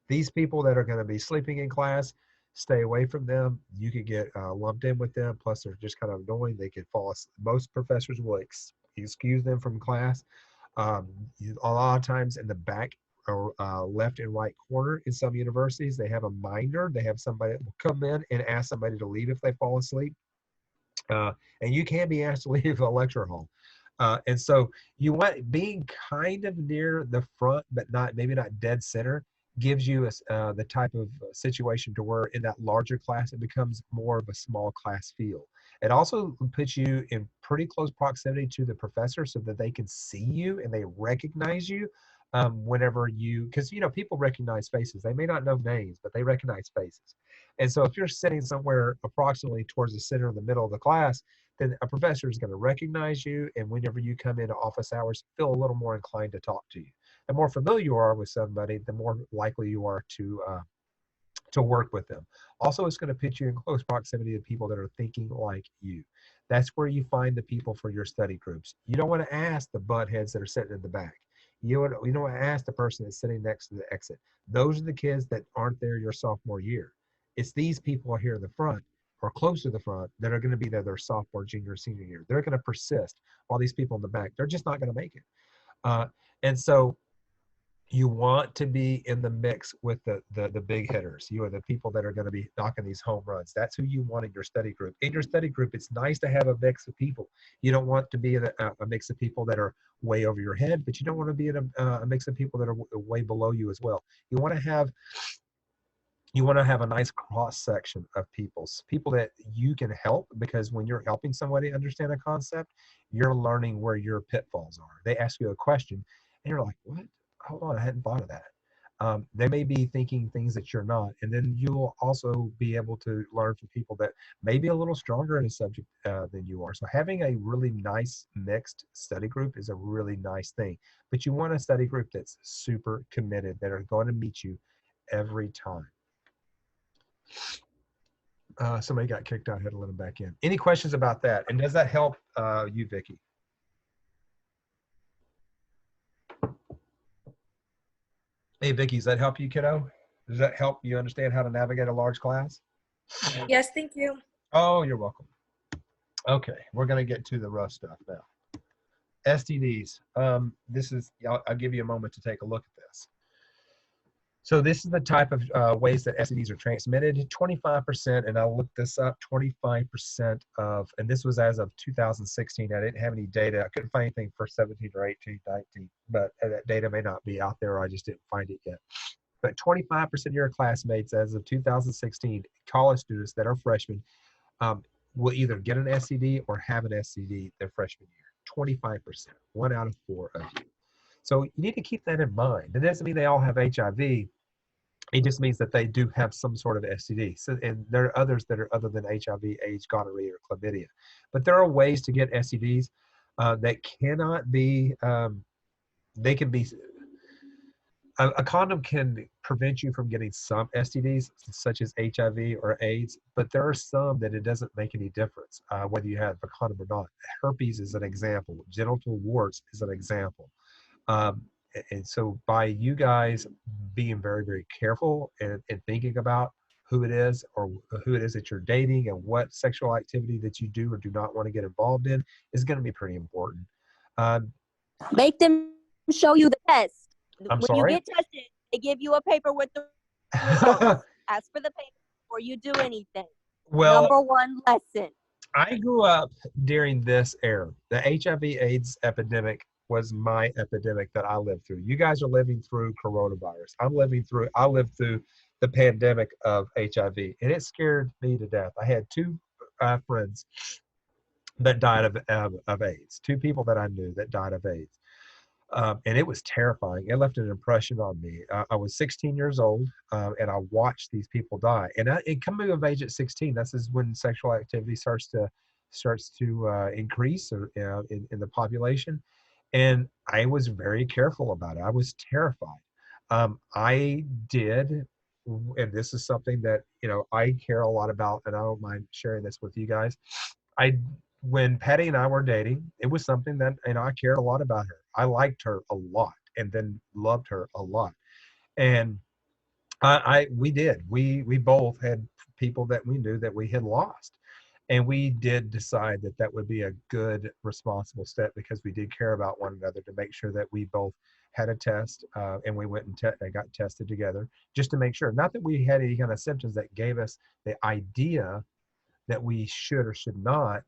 These people that are going to be sleeping in class, stay away from them. You could get lumped in with them. Plus, they're just kind of annoying. They could fall asleep. Most professors will excuse them from class. A lot of times in the back or left and right corner in some universities, they have a minder. They have somebody that will come in and ask somebody to leave if they fall asleep. And you can be asked to leave the lecture hall. And so you being kind of near the front, but maybe not dead center, gives you the type of situation to where in that larger class, it becomes more of a small class feel. It also puts you in pretty close proximity to the professor so that they can see you and they recognize you whenever because people recognize faces. They may not know names, but they recognize faces. And so if you're sitting somewhere approximately towards the center of the middle of the class, then a professor is going to recognize you. And whenever you come into office hours, feel a little more inclined to talk to you. The more familiar you are with somebody, the more likely you are to work with them. Also, it's going to put you in close proximity to people that are thinking like you. That's where you find the people for your study groups. You don't want to ask the buttheads that are sitting in the back. You don't want to ask the person that's sitting next to the exit. Those are the kids that aren't there your sophomore year. It's these people here in the front or close to the front that are going to be there their sophomore, junior, senior year. They're going to persist, while these people in the back, they're just not going to make it. And so you want to be in the mix with the big hitters. You are the people that are going to be knocking these home runs. That's who you want in your study group. In your study group, it's nice to have a mix of people. You don't want to be in a mix of people that are way over your head, but you don't want to be in a mix of people that are way below you as well. You want to have a nice cross section of people that you can help, because when you're helping somebody understand a concept, you're learning where your pitfalls are. They ask you a question and you're like, what? Hold on, I hadn't thought of that. They may be thinking things that you're not, and then you'll also be able to learn from people that may be a little stronger in a subject than you are. So having a really nice mixed study group is a really nice thing, but you want a study group that's super committed, that are going to meet you every time. Somebody got kicked out. I had to let them back in. Any questions about that? And does that help you, Vicky? Hey, Vicky, does that help you, kiddo? Does that help you understand how to navigate a large class? Yes, thank you. Oh, you're welcome. Okay, we're going to get to the rough stuff now. STDs. I'll give you a moment to take a look at this. So this is the type of ways that STDs are transmitted. 25%, and I looked this up, 25% of, and this was as of 2016. I didn't have any data. I couldn't find anything for 17 or 18, 19, but that data may not be out there, or I just didn't find it yet. But 25% of your classmates as of 2016, college students that are freshmen, will either get an STD or have an STD their freshman year. 25%, 1 out of 4 of you. So you need to keep that in mind. It doesn't mean they all have HIV. It just means that they do have some sort of STD. So, and there are others that are other than HIV, AIDS, gonorrhea, or chlamydia. But there are ways to get STDs that cannot be, they can be, a condom can prevent you from getting some STDs, such as HIV or AIDS, but there are some that it doesn't make any difference whether you have a condom or not. Herpes is an example. Genital warts is an example. And so by you guys being very, very careful and thinking about who it is or who it is that you're dating and what sexual activity that you do or do not want to get involved in is going to be pretty important. Make them show you the test. I'm When sorry? you get tested, they give you a paper with the results. Ask for the paper before you do anything. Well, Number one lesson. I grew up during this era. The HIV/AIDS epidemic was my epidemic that I lived through. You guys are living through coronavirus. I lived through the pandemic of HIV, and it scared me to death. I had two friends that died of AIDS, two people that I knew that died of AIDS. And it was terrifying. It left an impression on me. I was 16 years old, and I watched these people die. And coming of age at 16, this is when sexual activity starts to increase or, in the population. And I was very careful about it. I was terrified. I did, and this is something that I care a lot about, and I don't mind sharing this with you guys. When Patty and I were dating, it was something that I cared a lot about her. I liked her a lot, and then loved her a lot. And we both had people that we knew that we had lost, and we did decide that that would be a good, responsible step because we did care about one another to make sure that we both had a test, and we went and got tested together just to make sure. Not that we had any kind of symptoms that gave us the idea that we should or should not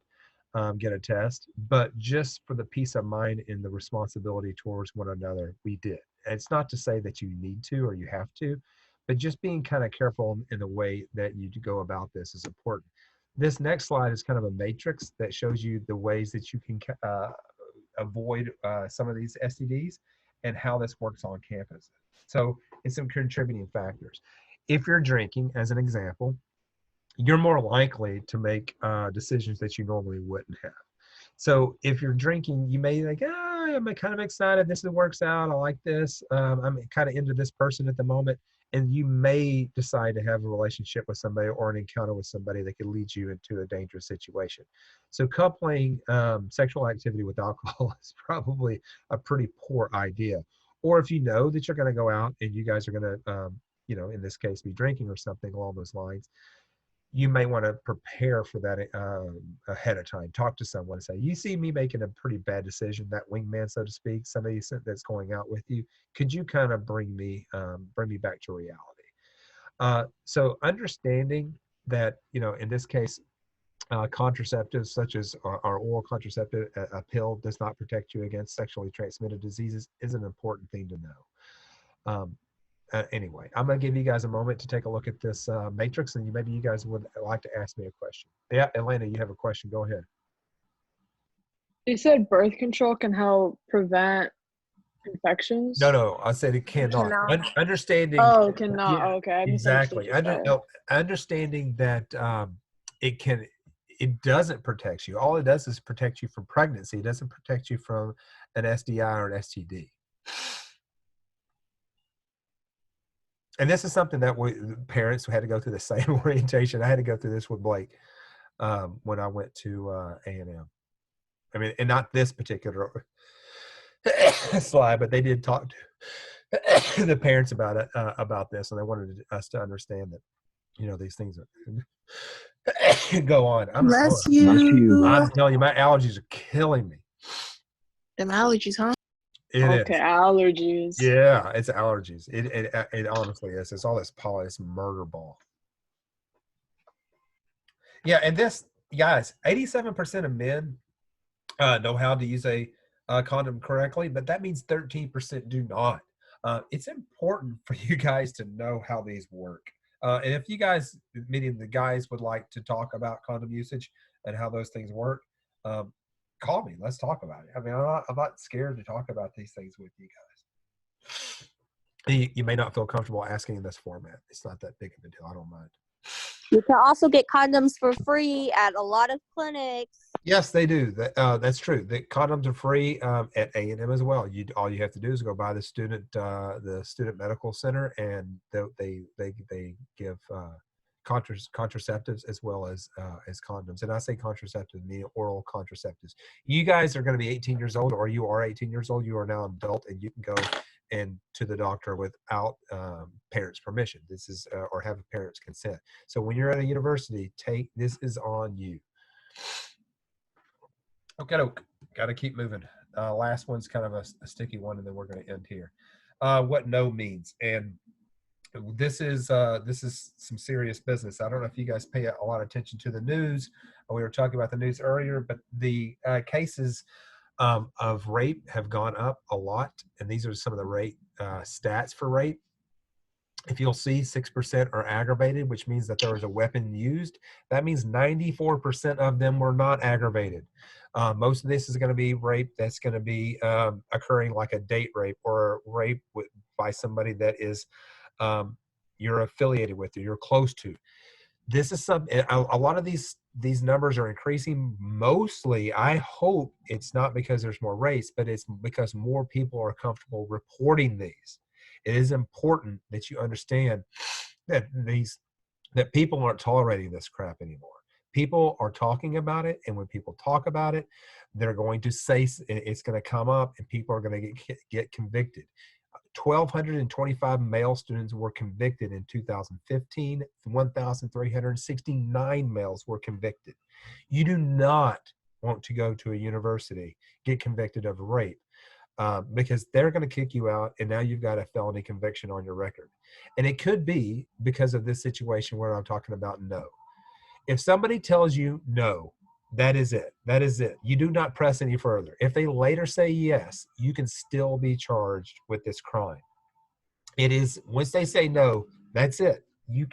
get a test, but just for the peace of mind and the responsibility towards one another, we did. And it's not to say that you need to or you have to, but just being kind of careful in the way that you go about this is important. This next slide is kind of a matrix that shows you the ways that you can avoid some of these STDs and how this works on campus. So it's some contributing factors. If you're drinking, as an example, you're more likely to make decisions that you normally wouldn't have. So if you're drinking, you may think, I'm kind of excited. This works out. I like this. I'm kind of into this person at the moment. And you may decide to have a relationship with somebody or an encounter with somebody that could lead you into a dangerous situation. So coupling sexual activity with alcohol is probably a pretty poor idea. Or if you know that you're going to go out and you guys are going to, in this case, be drinking or something along those lines, you may want to prepare for that ahead of time. Talk to someone and say, you see me making a pretty bad decision, that wingman, so to speak, somebody that's going out with you. Could you kind of bring me back to reality? So understanding that, in this case, contraceptives such as our oral contraceptive, a pill does not protect you against sexually transmitted diseases is an important thing to know. Anyway, I'm going to give you guys a moment to take a look at this matrix, and maybe you guys would like to ask me a question. Yeah, Elena, you have a question. Go ahead. You said birth control can help prevent infections? No, I said it cannot. Understanding. Oh, cannot. Yeah, Okay, I exactly. misunderstood you. Understanding that it doesn't protect you. All it does is protect you from pregnancy. It doesn't protect you from an SDI or an STD. And this is something that parents had to go through the same orientation. I had to go through this with Blake when I went to A&M. I mean, and not this particular slide, but they did talk to the parents about it, about this, and they wanted us to understand that, these things are go on. Bless you. I'm telling you, my allergies are killing me. Them allergies, huh? Okay, allergies. Yeah, it's allergies. It honestly is. It's all this pollen, this murder ball. Yeah, and this, guys, 87% of men know how to use a condom correctly, but that means 13% do not. It's important for you guys to know how these work. And if you guys, meaning the guys, would like to talk about condom usage and how those things work, call me. Let's talk about it. I mean, I'm not scared to talk about these things with you guys. You may not feel comfortable asking in this format. It's not that big of a deal. I don't mind. You can also get condoms for free at a lot of clinics. Yes, they do. That's true. The condoms are free at A&M as well. All you have to do is go by the student medical center, and they give contraceptives as well as condoms. And I say contraceptives, meaning oral contraceptives. You guys are going to be 18 years old, or you are 18 years old. You are now an adult, and you can go and to the doctor without parents' permission. This is or have a parent's consent. So when you're at a university, this is on you. Okay, got to keep moving. Last one's kind of a sticky one, and then we're going to end here. What no means, and this is some serious business. I don't know if you guys pay a lot of attention to the news. We were talking about the news earlier, but the cases of rape have gone up a lot, and these are some of the rate stats for rape. If you'll see, 6% are aggravated, which means that there was a weapon used. That means 94% of them were not aggravated. Most of this is going to be rape that's going to be occurring like a date rape or rape by somebody that is you're affiliated with or you're close to. This is a lot of these numbers are increasing. Mostly, I hope it's not because there's more race, but it's because more people are comfortable reporting these. It is important that you understand that people aren't tolerating this crap anymore. People are talking about it, and when people talk about it, they're going to say it's going to come up, and people are going to get convicted. 1,225 male students were convicted in 2015. 1,369 males were convicted. You do not want to go to a university, get convicted of rape, because they're going to kick you out, and now you've got a felony conviction on your record. And it could be because of this situation where I'm talking about no. If somebody tells you no, that is it. That is it. You do not press any further. If they later say yes, you can still be charged with this crime. It is, once they say no, that's it. You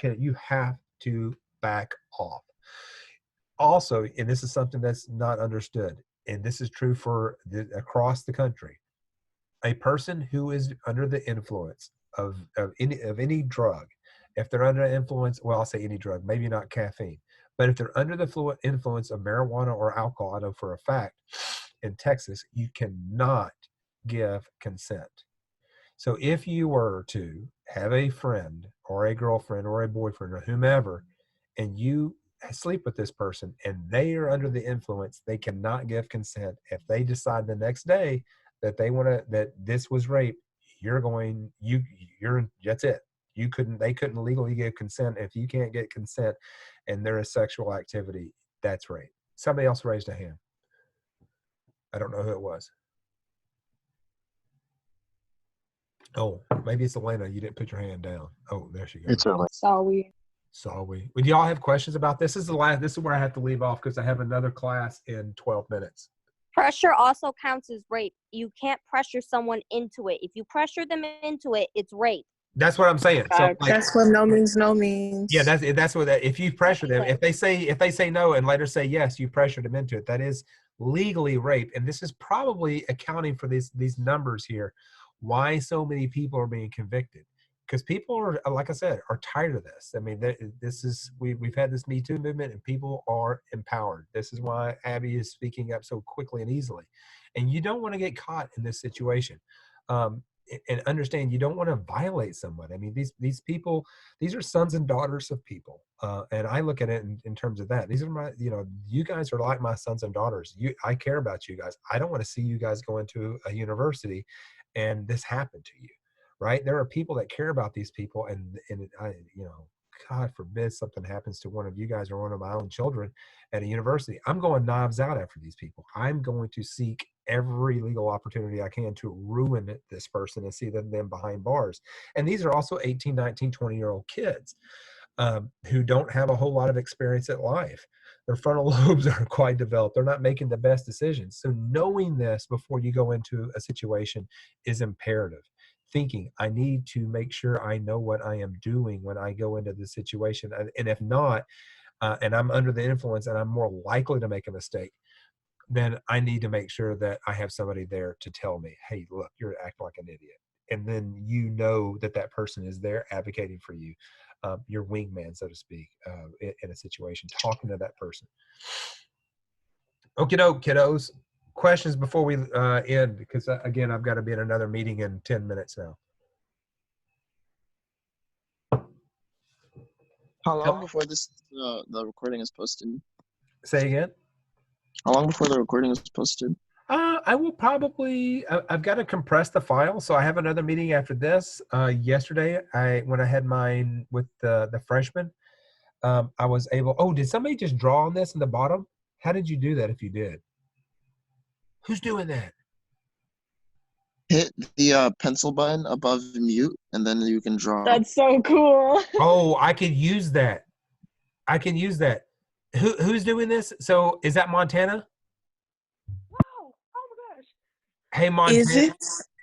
have to back off. Also, and this is something that's not understood, and this is true for across the country, a person who is under the influence of any drug, if they're under the influence, well, I'll say any drug, maybe not caffeine, but if they're under the influence of marijuana or alcohol, I know for a fact in Texas, you cannot give consent. So if you were to have a friend or a girlfriend or a boyfriend or whomever, and you sleep with this person and they are under the influence, they cannot give consent. If they decide the next day that that this was rape, that's it. They couldn't legally give consent. If you can't get consent and there is sexual activity, that's rape. Somebody else raised a hand. I don't know who it was. Oh, maybe it's Elena. You didn't put your hand down. Oh, there she goes. It's early. Sorry. Would y'all have questions about this? This is where I have to leave off because I have another class in 12 minutes. Pressure also counts as rape. You can't pressure someone into it. If you pressure them into it, it's rape. That's what I'm saying. So, That's what no means no means. Yeah, that's what if you pressure them, if they say no and later say yes, you pressured them into it. That is legally rape, and this is probably accounting for these numbers here. Why so many people are being convicted? Because people are, like I said, are tired of this. I mean, we've had this Me Too movement, and people are empowered. This is why Abby is speaking up so quickly and easily. And you don't want to get caught in this situation. And understand, you don't want to violate someone. I mean, these people, these are sons and daughters of people. And I look at it in terms of that. These are my, you guys are like my sons and daughters. I care about you guys. I don't want to see you guys go into a university and this happened to you, right? There are people that care about these people, and I, God forbid something happens to one of you guys or one of my own children at a university. I'm going knives out after these people. I'm going to seek every legal opportunity I can to ruin this person and see them behind bars. And these are also 18, 19, 20-year-old kids who don't have a whole lot of experience at life. Their frontal lobes are quite developed. They're not making the best decisions. So knowing this before you go into a situation is imperative. Thinking, I need to make sure I know what I am doing when I go into the situation. And if not, and I'm under the influence and I'm more likely to make a mistake, then I need to make sure that I have somebody there to tell me, hey, look, you're acting like an idiot. And then that person is there advocating for you, your wingman, so to speak, in a situation, talking to that person. Okie doke, kiddos. Questions before we end, because again, I've got to be in another meeting in 10 minutes now. How long before this the recording is posted? Say again. How long before the recording is posted? I will probably. I've got to compress the file, so I have another meeting after this. Yesterday, when I had mine with the freshmen, I was able. Oh, did somebody just draw on this in the bottom? How did you do that? If you did, who's doing that? Hit the pencil button above mute, and then you can draw. That's so cool. Oh, I can use that. I can use that. Who's doing this? So is that Montana? Wow. Oh my gosh. Hey, Montana. Is it?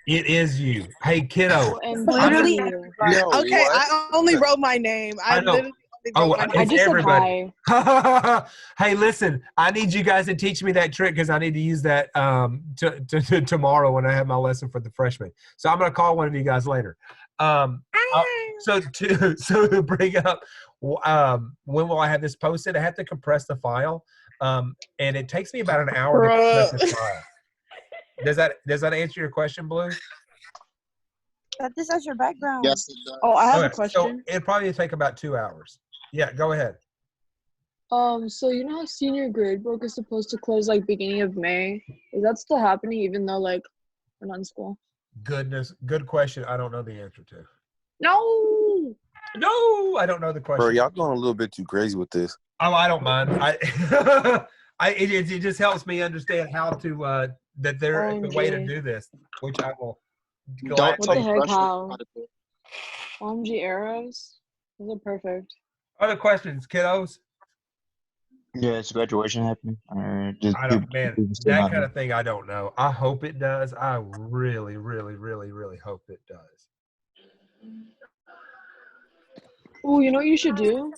It is you. Hey, kiddo. Literally OMG. everybody. Yo, Okay, what? I only wrote my name. I I know. literally only wrote my I name. just everybody. said hi. Hey, listen, I need you guys to teach me that trick because I need to use that tomorrow when I have my lesson for the freshmen. So I'm going to call one of you guys later. So to bring up when will I have this posted? I have to compress the file, and it takes me about an hour to compress this file. Does that answer your question, Blue? This is your background. Yes, it does. Oh, I have a Okay, question. So it'll probably take about 2 hours. Yeah, go ahead. So you know how senior grade book is supposed to close like beginning of May? Is that still happening even though like we're not in school? Good question. I don't know the answer to. No. No, I don't know the question. Bro, y'all going a little bit too crazy with this. Oh, I don't mind. It just helps me understand how to that there is a way to OMG. do this, which I will. Don't What the tell heck? freshmen How? how to do it. OMG arrows? Those are perfect. Other questions, kiddos? Yeah, it's graduation happening. I don't, man. That kind of thing, I don't know. I hope it does. I really, really, really, really hope it does. Oh, you know what you should do?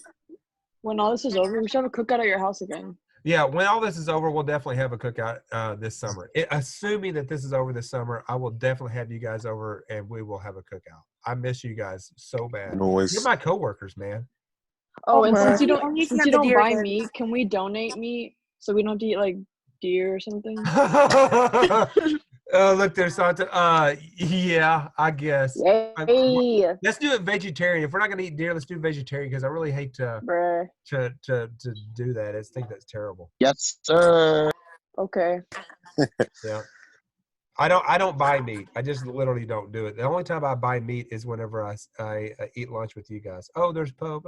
When all this is over, we should have a cookout at your house again. Yeah, when all this is over, we'll definitely have a cookout this summer. Assuming that this is over this summer, I will definitely have you guys over and we will have a cookout. I miss you guys so bad. Noise. You're my coworkers, man. Oh, and since you I don't need to since have you the don't deer buy again. meat, can we donate meat so we don't have to eat like deer or something? Look, there's Santa. Yeah, I guess. Yay, Let's do it vegetarian. If we're not gonna eat deer, let's do vegetarian because I really hate to bruh. do that. I think that's terrible. Yes, sir. Okay. Yeah. I don't buy meat. I just literally don't do it. The only time I buy meat is whenever I eat lunch with you guys. Oh, there's Pope.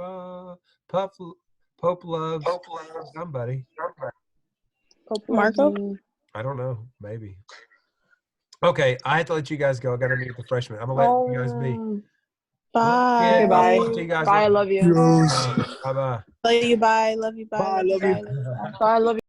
Pope loves somebody. Pope Marco? loves me. I don't know. Maybe. Okay, I have to let you guys go. I got to meet with the freshmen. I'm gonna let you guys be. Bye. Yeah, Okay, bye. I'll talk to you guys Bye, I later. love you. Bye bye. Love you. Bye. Love you. Bye. Bye, Love you. love you. Bye. Love you. Bye. Bye, I love you.